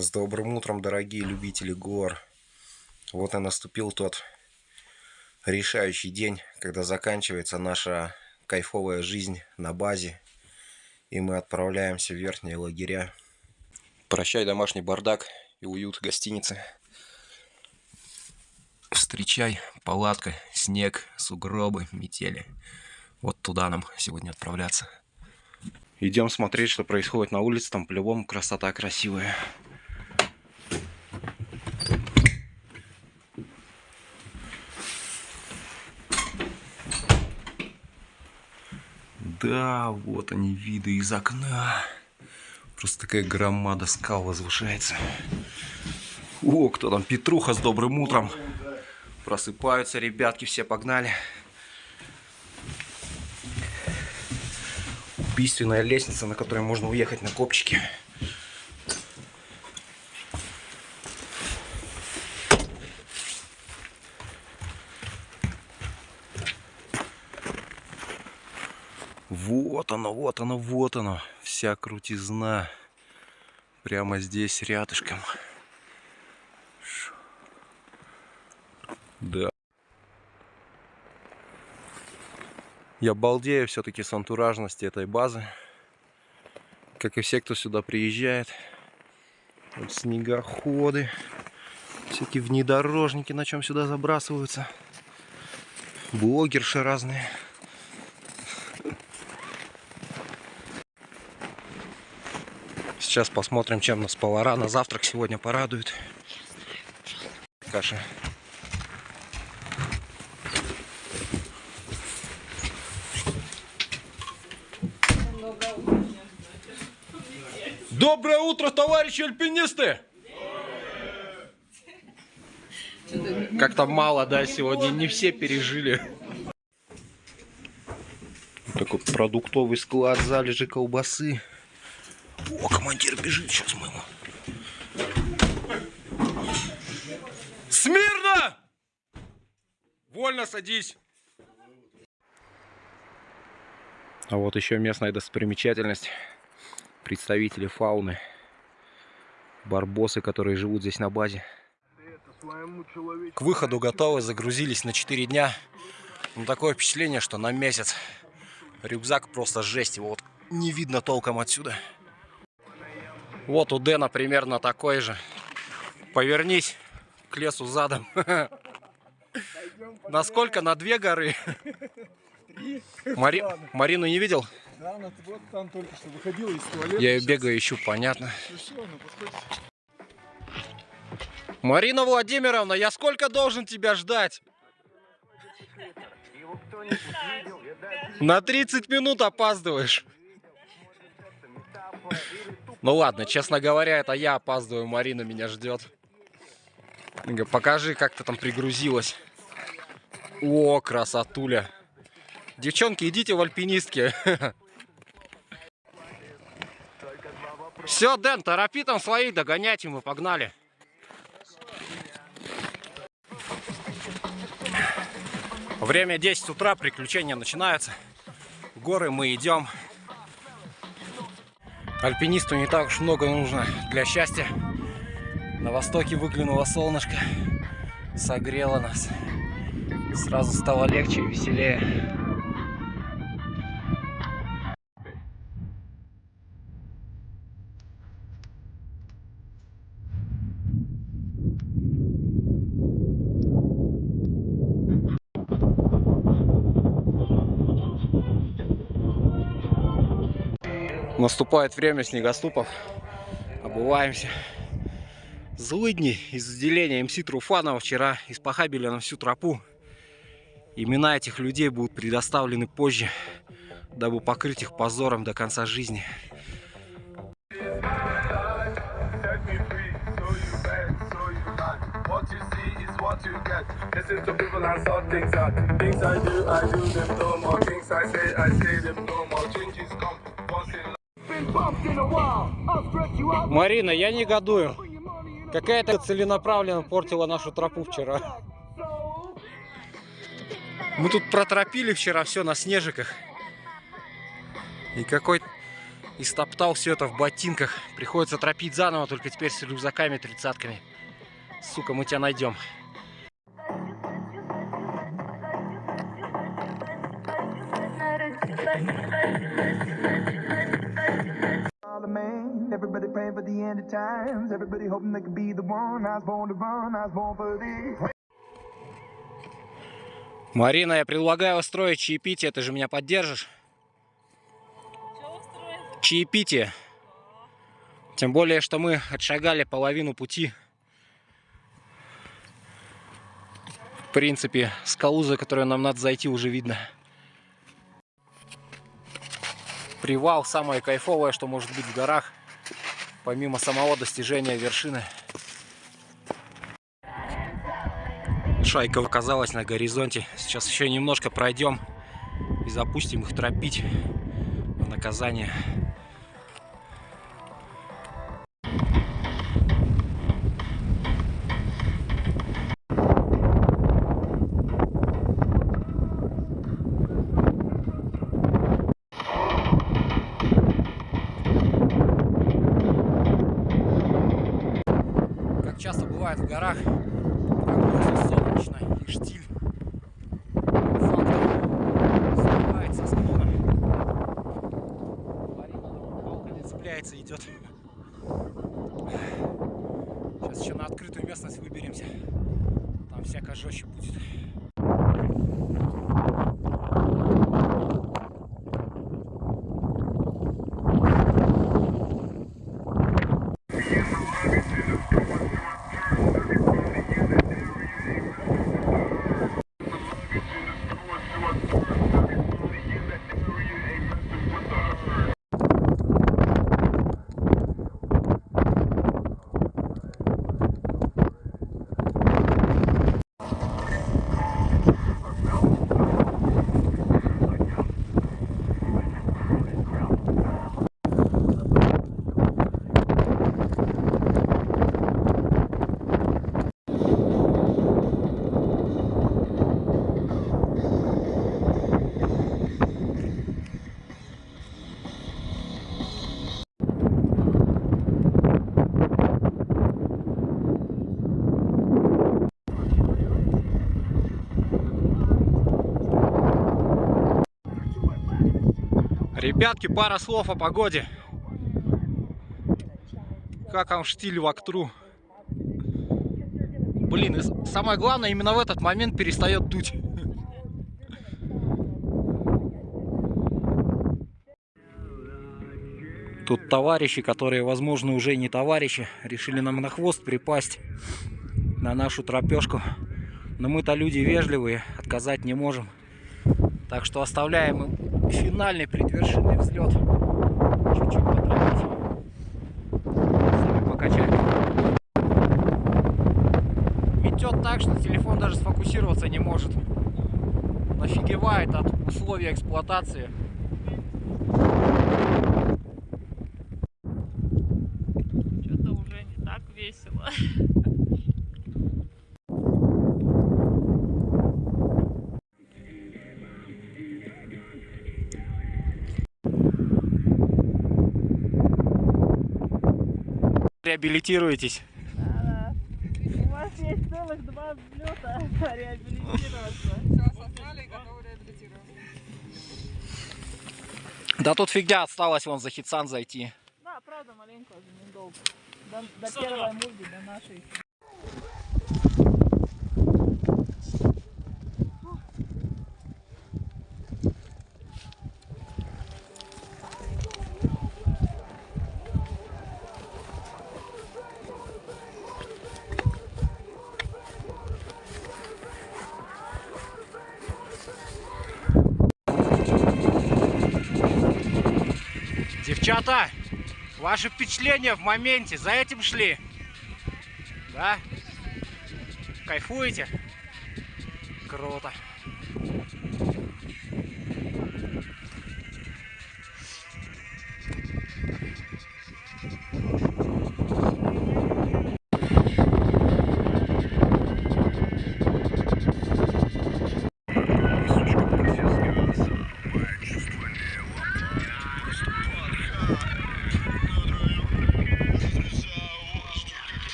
С добрым утром, дорогие любители гор. Вот и наступил тот решающий день, когда заканчивается наша кайфовая жизнь на базе, и мы отправляемся в верхние лагеря. Прощай домашний бардак и уют гостиницы. Встречай палатка, снег, сугробы, метели. Вот туда нам сегодня отправляться. Идем смотреть, что происходит на улице. Там по-любому красота красивая. Да, вот они, виды из окна. Просто такая громада скал возвышается. О, кто там? Петруха с добрым утром. Просыпаются ребятки, все погнали. Убийственная лестница, на которой можно уехать на копчике. Вот оно, вот оно, вот оно. Вся крутизна. Прямо здесь, рядышком. Да. Я балдею все-таки с антуражности этой базы. Как и все, кто сюда приезжает. Вот снегоходы. Всякие внедорожники, на чем сюда забрасываются. Блогерши разные. Сейчас посмотрим, чем нас повара на завтрак сегодня порадуют. Каша. Доброе утро, товарищи альпинисты! Как-то мало, да, сегодня не все пережили. Такой продуктовый склад, залежи колбасы. О, командир бежит, сейчас мы его. Смирно! Вольно садись. А вот еще местная достопримечательность. Представители фауны. Барбосы, которые живут здесь на базе. К выходу готовы, загрузились на 4 дня. Но такое впечатление, что на месяц. Рюкзак просто жесть, его вот не видно толком отсюда. Вот у Дэна примерно такой же. Повернись к лесу задом. Насколько? На 2 горы? Марину не видел? Да, она вот там только что выходила из туалета. Я ее бегаю, ищу, понятно. Марина Владимировна, я сколько должен тебя ждать? На 30 минут опаздываешь. Ну ладно, честно говоря, это я опаздываю, Марина меня ждет. Покажи, как ты там пригрузилась. О, красотуля. Девчонки, идите в альпинистки. Все, Дэн, торопи там своих, догоняйте, мы погнали. Время 10 утра, приключения начинаются. В горы мы идем. Альпинисту не так уж много нужно для счастья. На востоке выглянуло солнышко, согрело нас. Сразу стало легче и веселее. Наступает время снегоступов. Обуваемся. Злыдни из отделения МС Труфанова вчера испохабили на всю тропу. Имена этих людей будут предоставлены позже, дабы покрыть их позором до конца жизни. Марина, я негодую. Какая-то целенаправленно портила нашу тропу вчера. Мы тут протропили вчера все на снежиках. И И стоптал все это в ботинках. Приходится тропить заново, только теперь с рюкзаками, 30-ками. Сука, мы тебя найдем. Everybody praying for the end of times. Everybody hoping they could be the one. I was born to run. I was born for this. Марина, я предлагаю устроить чаепитие. Ты же меня поддержишь? Что устроить? Чаепитие. Тем более, что мы отшагали половину пути. В принципе, скалу, за которую нам надо зайти, уже видно. Привал самое кайфовое, что может быть в горах, помимо самого достижения вершины. Шайка оказалась на горизонте. Сейчас еще немножко пройдем и запустим их тропить в наказание. Как часто бывает в горах, прогулка солнечно и штиль фактом сбивает со склона. Марина там палками цепляется, идет. Сейчас еще на открытую местность выберемся. Там всяко жестче будет. Ребятки, пара слов о погоде. Как вам штиль в Актру? Блин, и самое главное, именно в этот момент перестает дуть. Тут товарищи, которые, возможно, уже не товарищи, решили нам на хвост припасть на нашу тропешку. Но мы-то люди вежливые, отказать не можем. Так что оставляем им финальный предвершенный взлет. Чуть-чуть потратить. Сами покачать. Метет так, что телефон даже сфокусироваться не может. Нафигевает от условий эксплуатации. Что-то уже не так весело. Реабилитируетесь. Да-да. У вас есть целых 2 взлета реабилитироваться. Все осознали и готовы реабилитироваться. Да тут фигня осталось вон за Хитсан зайти. Да, правда, маленько, уже недолго. До первой муги, до нашей. Девчата, ваши впечатления в моменте, за этим шли? Да? Кайфуете? Круто.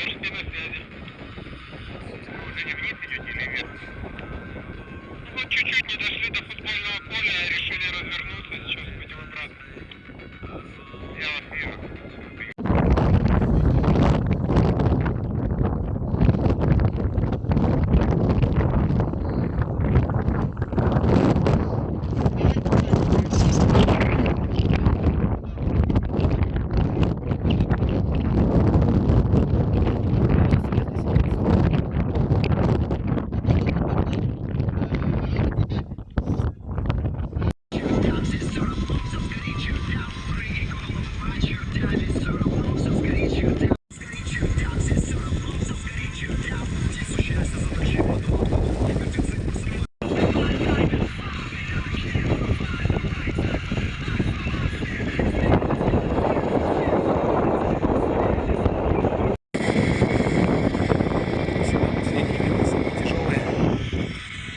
Можете на связи. Вы уже не вниз идете или вверх? Ну вот чуть-чуть не дошли до футбольного поля, решили развернуться, сейчас пойдем обратно. Я вас вижу.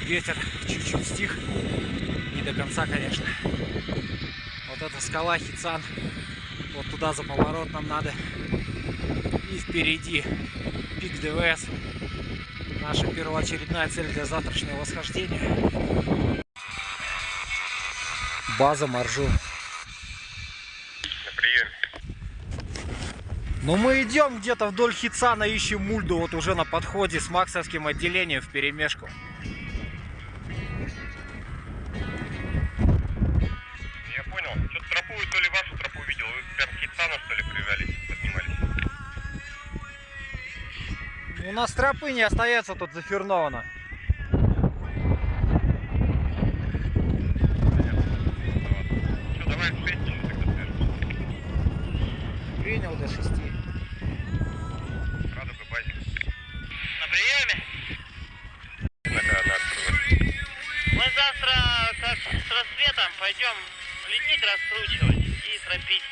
Ветер чуть-чуть стих, не до конца, конечно. Вот эта скала Хицан, вот туда за поворот нам надо. И впереди пик ДВС, наша первоочередная цель для завтрашнего восхождения. База Маржу. На приеме. Но мы идем где-то вдоль Хицана, ищем мульду, вот уже на подходе с максовским отделением вперемешку. Я понял. Что-то тропу, то ли вашу тропу видел. Вы прям к Хицану, что ли, привязались, поднимались? У нас тропы не остается тут заферновано. Что, давай в 6 тогда свяжемся. Принял до 6. Радуга, базик. На приеме? Надо открывать. Мы завтра как с рассветом пойдем ледник раскручивать и тропить.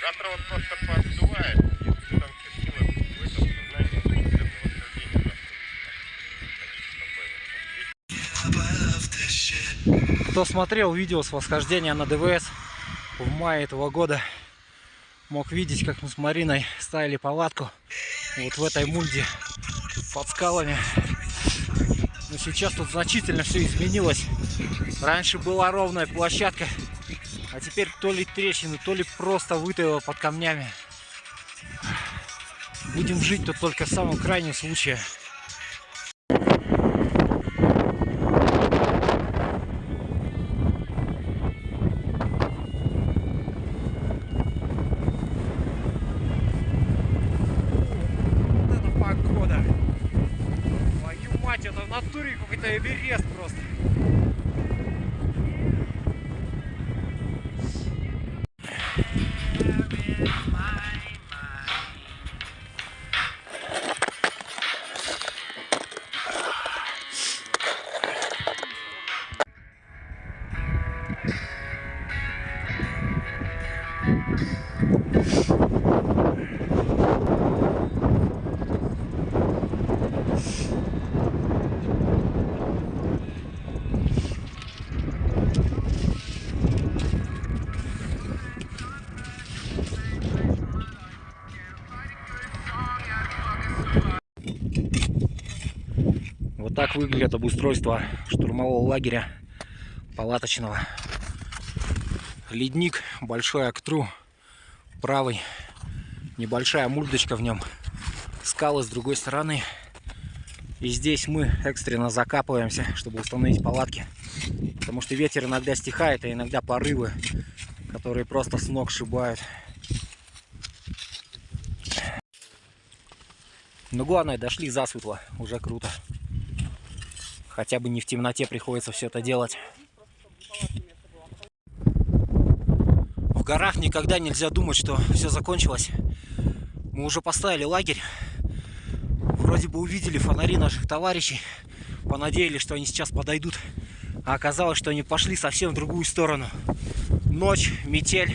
Завтра вот просто поддувает. Если там все силы в этом сознании, то прям на восхождение завтра увидите. Кто смотрел видео с восхождения на ДВС в мае этого года, мог видеть, как мы с Мариной ставили палатку вот в этой мульде под скалами. Но сейчас тут значительно все изменилось. Раньше была ровная площадка, а теперь то ли трещины, то ли просто вытаило под камнями. Будем жить тут только в самом крайнем случае. Вот это погода! Твою мать, это в натуре какой-то Эверест просто. Вот так выглядит обустройство штурмового лагеря палаточного. Ледник, большой Актру, правый, небольшая мульдочка в нем, скалы с другой стороны. И здесь мы экстренно закапываемся, чтобы установить палатки, потому что ветер иногда стихает, а иногда порывы, которые просто с ног сшибают. Но главное, дошли засветло, уже круто. Хотя бы не в темноте приходится все это делать. В горах никогда нельзя думать, что все закончилось. Мы уже поставили лагерь. Вроде бы увидели фонари наших товарищей. Понадеялись, что они сейчас подойдут. А оказалось, что они пошли совсем в другую сторону. Ночь, метель,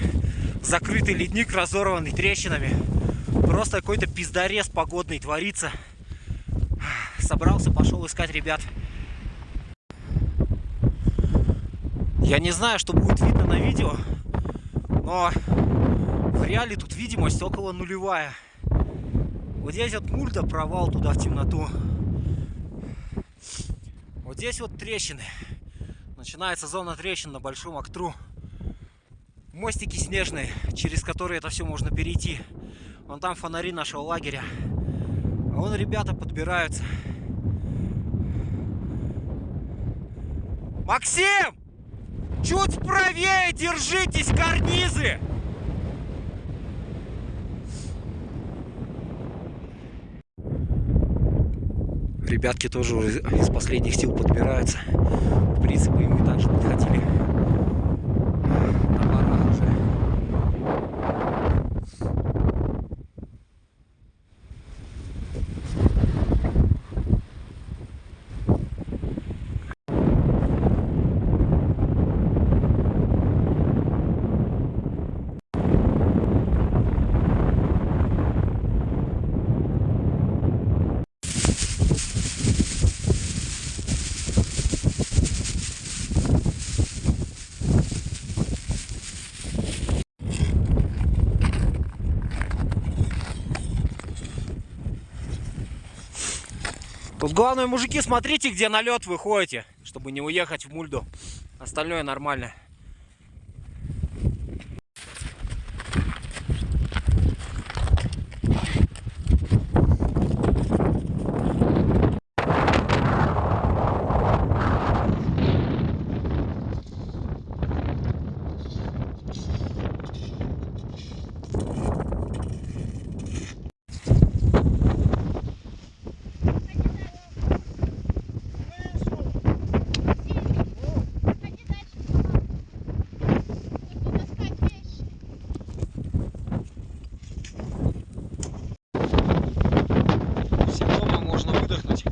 закрытый ледник, разорванный трещинами. Просто какой-то пиздарез погодный творится. Собрался, пошел искать ребят. Я не знаю, что будет видно на видео, но в реале тут видео видимость около нулевая. Вот здесь вот мульта, провал туда в темноту. Вот здесь вот трещины. Начинается зона трещин на Большом Актру. Мостики снежные, через которые это все можно перейти. Вон там фонари нашего лагеря. А вон ребята подбираются. Максим! Чуть правее держитесь, карнизы! Ребятки тоже уже из последних сил подбираются. В принципе, мы также подходили на барах уже. Тут главное, мужики, смотрите, где на лед вы ходите, чтобы не уехать в мульду. Остальное нормально. Все дома, можно выдохнуть.